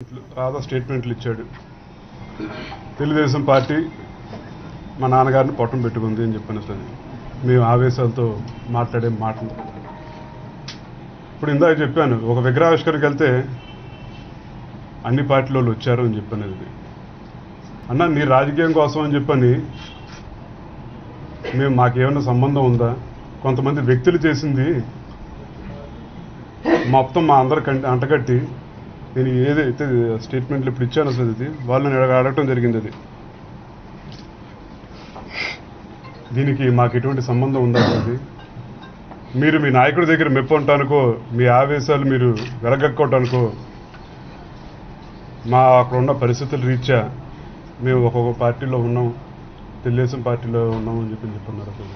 రాధా స్టేట్మెంట్లు ఇచ్చాడు. తెలుగుదేశం పార్టీ మా నాన్నగారిని పొట్టం పెట్టుకుంది అని చెప్పిన సరే మేము ఆవేశాలతో మాట్లాడే మాటలు. ఇప్పుడు ఇందాక చెప్పాను, ఒక విగ్రహావిష్కరణకి వెళ్తే అన్ని పార్టీల వాళ్ళు వచ్చారు అని చెప్పనేది. అన్న నీ రాజకీయం కోసం అని చెప్పని మేము మాకేమైనా సంబంధం ఉందా? కొంతమంది వ్యక్తులు చేసింది మొత్తం మా అందరికి అంటగట్టి నేను ఏదైతే స్టేట్మెంట్లు ఇప్పుడు ఇచ్చాను అసలు ఇది వాళ్ళని అడగటం జరిగింది. అది దీనికి మాకు ఎటువంటి సంబంధం ఉందా? అది మీరు మీ నాయకుడి దగ్గర మెప్పు ఉంటానుకో, మీ ఆవేశాలు మీరు వెలగక్కోవటానికో, మా అక్కడ ఉన్న పరిస్థితుల రీత్యా మేము ఒక్కొక్క పార్టీలో ఉన్నాం, తెలుగుదేశం పార్టీలో ఉన్నాం అని చెప్పున్నారు. అసలు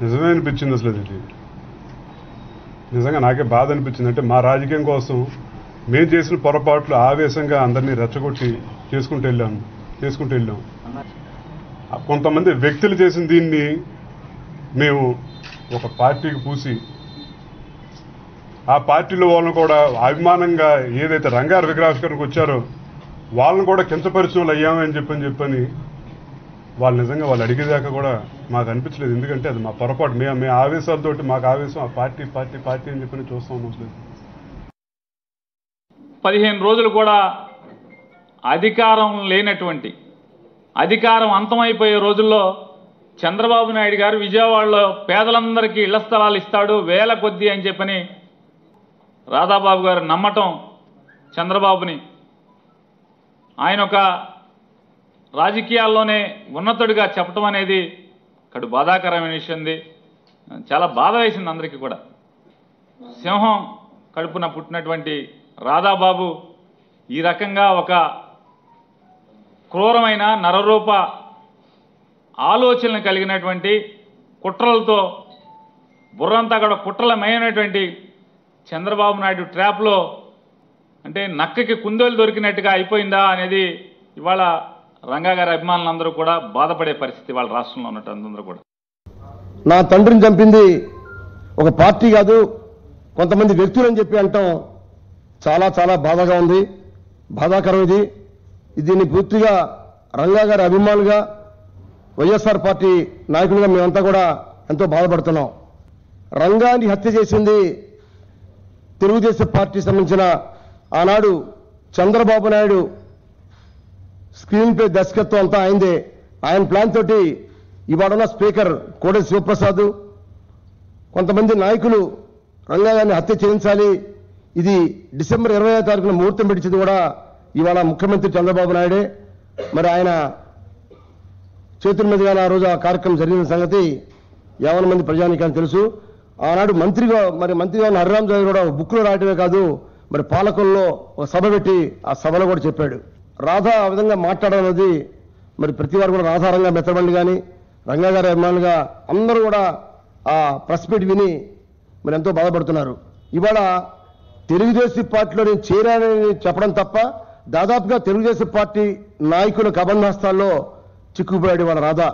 నిజమే అనిపించింది. అసలు ఇది నిజంగా నాకే బాధ అనిపించింది. అంటే మా రాజకీయం కోసం మేము చేసిన పొరపాట్లు ఆవేశంగా అందరినీ రెచ్చగొట్టి చేసుకుంటూ వెళ్ళాం. కొంతమంది వ్యక్తులు చేసిన దీన్ని మేము ఒక పార్టీకి పూసి ఆ పార్టీలో వాళ్ళని కూడా అభిమానంగా ఏదైతే రంగారు విగ్రహావిష్కరణకు వచ్చారో వాళ్ళని కూడా కించపరిచిన వాళ్ళు అయ్యామని చెప్పని వాళ్ళు నిజంగా వాళ్ళు అడిగేదాకా కూడా మాకు అనిపించలేదు. ఎందుకంటే అది మా పొరపాటు. మేము ఆవేశాలతోటి మాకు ఆవేశం ఆ పార్టీ పార్టీ పార్టీ అని చెప్పని చూస్తూ ఉన్నాం. అసలు 15 రోజులు కూడా అధికారం లేనటువంటి, అధికారం అంతమైపోయే రోజుల్లో చంద్రబాబు నాయుడు గారు విజయవాడలో పేదలందరికీ ఇళ్ల స్థలాలు ఇస్తాడు వేల కొద్దీ అని చెప్పని రాధాబాబు గారు నమ్మటం, చంద్రబాబుని ఆయన ఒక రాజకీయాల్లోనే ఉన్నతుడిగా చెప్పటం అనేది ఇక్కడ బాధాకరమైన విషయం. చాలా బాధ వేసింది అందరికీ కూడా. సింహం కడుపున పుట్టినటువంటి రాధాబాబు ఈ రకంగా ఒక క్రూరమైన నరరూప ఆలోచనలు కలిగినటువంటి కుట్రలతో బుర్రంతా కూడా కుట్రలమైనటువంటి చంద్రబాబు నాయుడు ట్రాప్లో అంటే నక్కకి కుందేలు దొరికినట్టుగా అయిపోయిందా అనేది ఇవాళ రంగా గారి అభిమానులందరూ కూడా బాధపడే పరిస్థితి వాళ్ళ రాష్ట్రంలో ఉన్నట్టు అందరూ కూడా. నా తండ్రిని చంపింది ఒక పార్టీ కాదు కొంతమంది వ్యక్తులు అని చెప్పి అంటాం చాలా చాలా బాధగా ఉంది, బాధాకరం. దీన్ని పూర్తిగా రంగా గారి అభిమానులుగా వైఎస్ఆర్ పార్టీ నాయకులుగా మేమంతా కూడా ఎంతో బాధపడుతున్నాం. రంగాన్ని హత్య చేసింది తెలుగుదేశం పార్టీ సంబంధించిన ఆనాడు చంద్రబాబు నాయుడు స్క్రీన్ పే దర్శకత్వం అంతా అయిందే. ఆయన ప్లాన్ తోటి ఇవాడున్న స్పీకర్ కోడెల శివప్రసాద్ కొంతమంది నాయకులు రంగా గారిని హత్య చేయించాలి, ఇది డిసెంబర్ 20వ తారీఖున ముహూర్తం పెట్టింది కూడా ఇవాళ ముఖ్యమంత్రి చంద్రబాబు నాయుడే. మరి ఆయన చేతుల మీదుగా ఆ రోజు ఆ కార్యక్రమం జరిగిన సంగతి 50 మంది ప్రజానీకానికి తెలుసు. ఆనాడు మంత్రిగా ఉన్న హరిరామ్ జోగి కూడా బుక్లో రాయటమే కాదు, మరి పాలకుల్లో ఒక సభ పెట్టి ఆ సభలో కూడా చెప్పాడు. రాధా ఆ విధంగా మాట్లాడడం అనేది మరి ప్రతి వారు కూడా రాధారంగా మెత్తబండి కానీ రంగా గారి అభిమానులుగా అందరూ కూడా ఆ ప్రెస్ మీట్ విని మరి ఎంతో బాధపడుతున్నారు. ఇవాళ తెలుగుదేశం పార్టీలో నేను చేరానని చెప్పడం తప్ప దాదాపుగా తెలుగుదేశం పార్టీ నాయకుల కబంధాస్తాల్లో చిక్కుకుపోయాడు ఇవాళ రాధా.